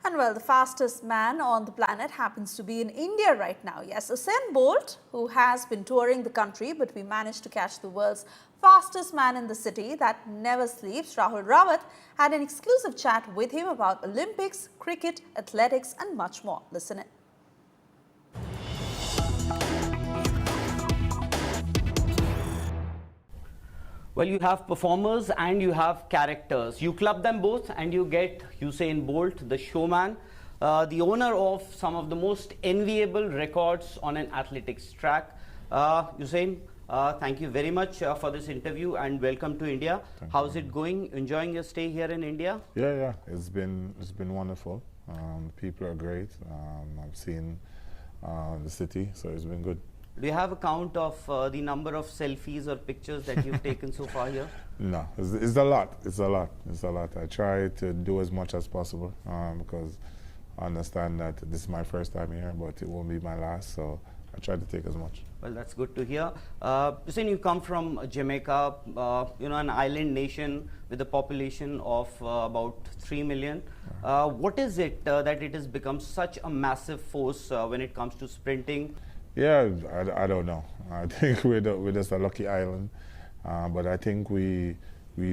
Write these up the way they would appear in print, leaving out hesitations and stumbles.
And well, the fastest man on the planet happens to be in India right now. Yes, Usain Bolt, who has been touring the country, but we managed to catch the world's fastest man in the city that never sleeps, Rahul Rawat, had an exclusive chat with him about Olympics, cricket, athletics, and much more. Listen in. Well, you have performers and you have characters. You club them both and you get Usain Bolt, the showman, the owner of some of the most enviable records on an athletics track. Usain, thank you very much for this interview and welcome to India. How's it going? Enjoying your stay here in India? Yeah. It's been wonderful. People are great. I've seen the city, so it's been good. Do you have a count of the number of selfies or pictures that you've taken so far here? No, it's a lot. It's a lot. I try to do as much as possible because I understand that this is my first time here, but it won't be my last, so I try to take as much. Well, that's good to hear. Usain, you come from Jamaica, an island nation with a population of about 3 million. What is it that it has become such a massive force when it comes to sprinting? Yeah, I don't know. I think we're just a lucky island, but I think we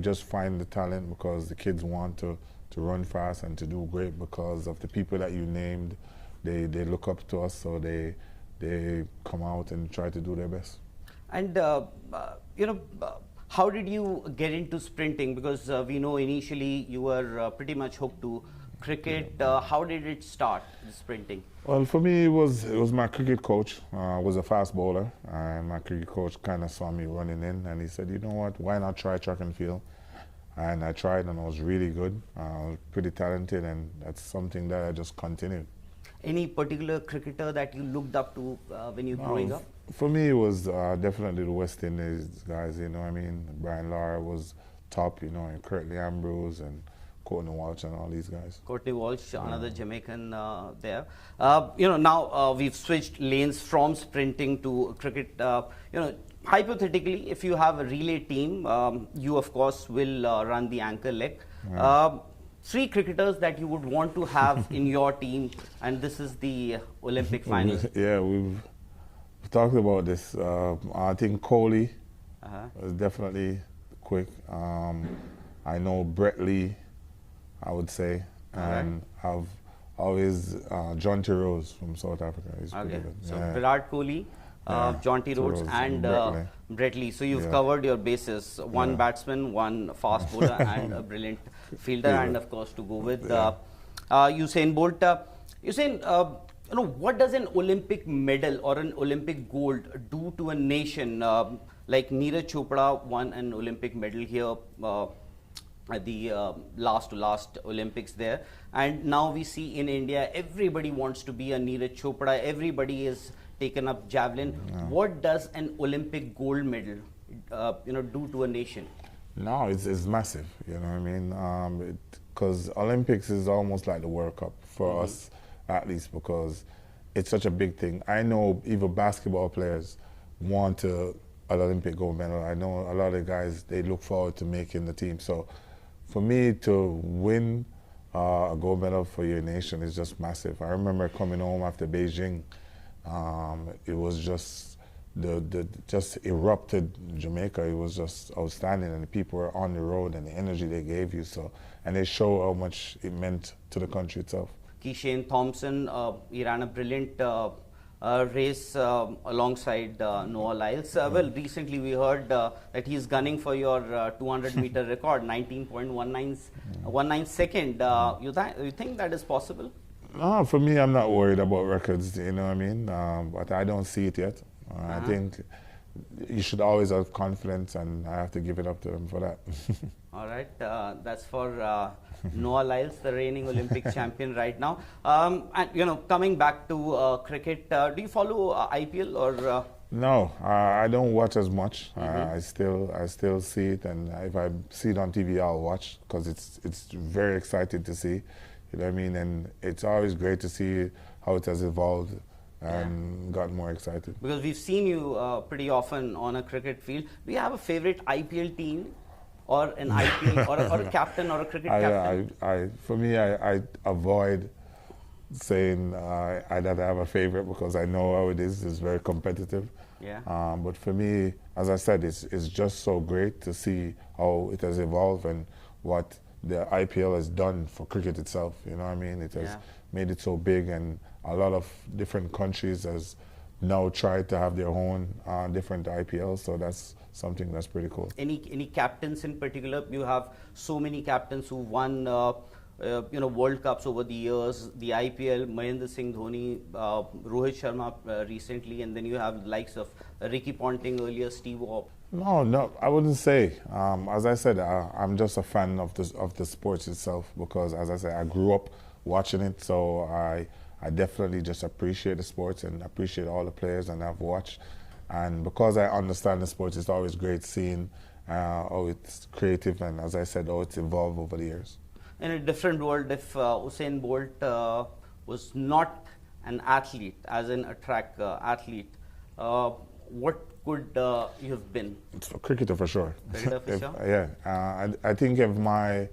just find the talent because the kids want to run fast and to do great because of the people that you named. They look up to us, so they come out and try to do their best. And how did you get into sprinting? Because we know initially you were pretty much hooked to cricket. How did it start, sprinting? Well, for me, it was my cricket coach. I was a fast bowler, and my cricket coach kind of saw me running in, and he said, "You know what? Why not try track and field?" And I tried, and I was really good. I was pretty talented, and that's something that I just continued. Any particular cricketer that you looked up to when you were growing up? For me, it was definitely the West Indies guys. Brian Lara was top. And Curtly Ambrose and Courtney Walsh and all these guys. Courtney Walsh, another Jamaican there. Now we've switched lanes from sprinting to cricket. Hypothetically, if you have a relay team, you of course will run the anchor leg. 3 cricketers that you would want to have in your team, and this is the Olympic final. Yeah, we've talked about this. I think Kohli is definitely quick. I know Brett Lee, I would say, and I've always Jonty Rose from South Africa. He's pretty good. So Virat Kohli, Jonty Rhodes and Brett Lee. So you've covered your bases. One batsman, one fast bowler and a brilliant fielder, and of course to go with Usain Bolt. Usain, what does an Olympic medal or an Olympic gold do to a nation? Like Neeraj Chopra won an Olympic medal here at the last Olympics there, and now we see in India everybody wants to be a Neeraj Chopra. Everybody is taken up javelin. What does an Olympic gold medal do to a nation? No, it's massive. You know what I mean? Because Olympics is almost like the World Cup for us, at least, because it's such a big thing. I know even basketball players want an Olympic gold medal. I know a lot of guys, they look forward to making the team. So for me to win a gold medal for your nation is just massive. I remember coming home after Beijing. It was just just erupted Jamaica. It was just outstanding, and the people were on the road, and the energy they gave you. And they show how much it meant to the country itself. Keishain Thompson, he ran a brilliant race alongside Noah Lyles. Well, recently we heard that he's gunning for your 200-meter record, 19.19 second. You think that is possible? No, for me, I'm not worried about records, you know what I mean? But I don't see it yet. I think you should always have confidence, and I have to give it up to them for that. All right, that's for Noah Lyles, the reigning Olympic champion right now. And coming back to cricket, do you follow IPL or? No, I don't watch as much. I still see it, and if I see it on TV, I'll watch because it's very exciting to see. You know what I mean? And it's always great to see how it has evolved and gotten more excited. Because we've seen you pretty often on a cricket field. Do you have a favorite IPL team? or an IPL or a captain or a cricket captain? For me, I avoid saying I don't have a favorite because I know how it is. It's very competitive. Yeah. But for me, as I said, it's just so great to see how it has evolved and what the IPL has done for cricket itself. You know what I mean? It has made it so big, and a lot of different countries has now tried to have their own different IPLs. So that's something that's pretty cool. Any captains in particular? You have so many captains who won World Cups over the years, the IPL, Mahendra Singh Dhoni, Rohit Sharma recently, and then you have the likes of Ricky Ponting earlier, Steve Waugh. No, I wouldn't say. As I said, I'm just a fan of the sports itself because, as I said, I grew up watching it, so I definitely just appreciate the sports and appreciate all the players and I've watched. And because I understand the sports, it's always great seeing how it's creative and, as I said, how it's evolved over the years. In a different world, if Usain Bolt was not an athlete, as in a track athlete, what could you have been? It's a cricketer for sure. Cricketer for sure? Yeah. I think if my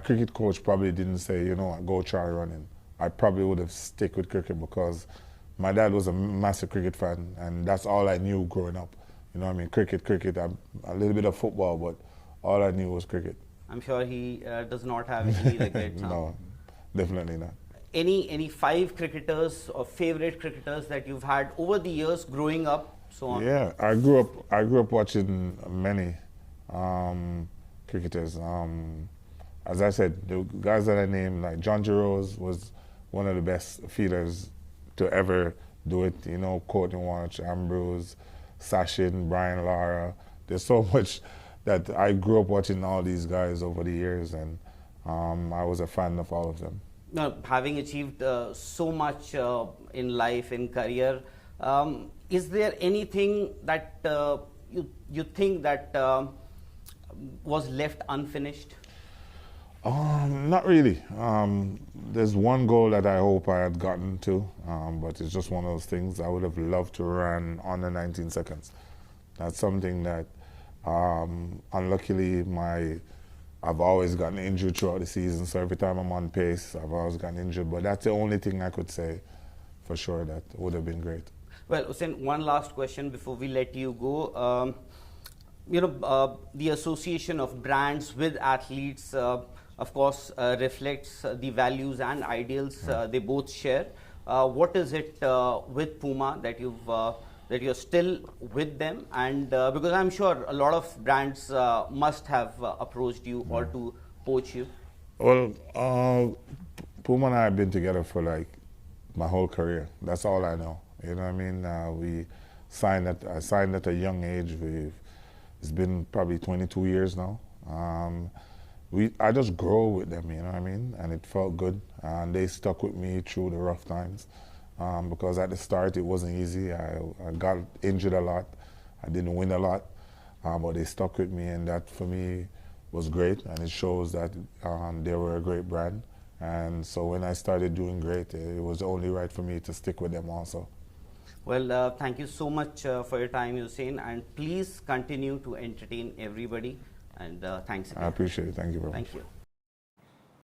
cricket coach probably didn't say, you know what, go try running, I probably would have stick with cricket because my dad was a massive cricket fan and that's all I knew growing up. You know what I mean? Cricket, a little bit of football, but all I knew was cricket. I'm sure he does not have any regrets. No, definitely not. Any 5 cricketers or favorite cricketers that you've had over the years growing up, so on? Yeah, I grew up watching many cricketers. As I said, the guys that I named, like John Giroux was one of the best fielders to ever do it. You know, Courtney Walsh, Ambrose, Sachin, Brian Lara. There's so much that I grew up watching all these guys over the years, and I was a fan of all of them. Now, having achieved so much in life, in career, is there anything that you think that was left unfinished? Not really. There's one goal that I hope I had gotten to, but it's just one of those things. I would have loved to run under 19 seconds. That's something that, unluckily, I've always gotten injured throughout the season. So every time I'm on pace, I've always gotten injured. But that's the only thing I could say for sure that would have been great. Well, Usain, one last question before we let you go. The association of brands with athletes, of course, reflects the values and ideals they both share. What is it with Puma that you're still with them? And because I'm sure a lot of brands must have approached you or to poach you. Well, Puma and I have been together for like my whole career. That's all I know. You know what I mean? I signed at a young age. It's been probably 22 years now. I just grow with them, you know what I mean? And it felt good. And they stuck with me through the rough times. Because at the start it wasn't easy. I got injured a lot. I didn't win a lot. But they stuck with me, and that for me was great. And it shows that they were a great brand. And so when I started doing great, it was only right for me to stick with them also. Well, thank you so much for your time, Usain, and please continue to entertain everybody. And thanks again. I appreciate it. Thank you very much. Thank you.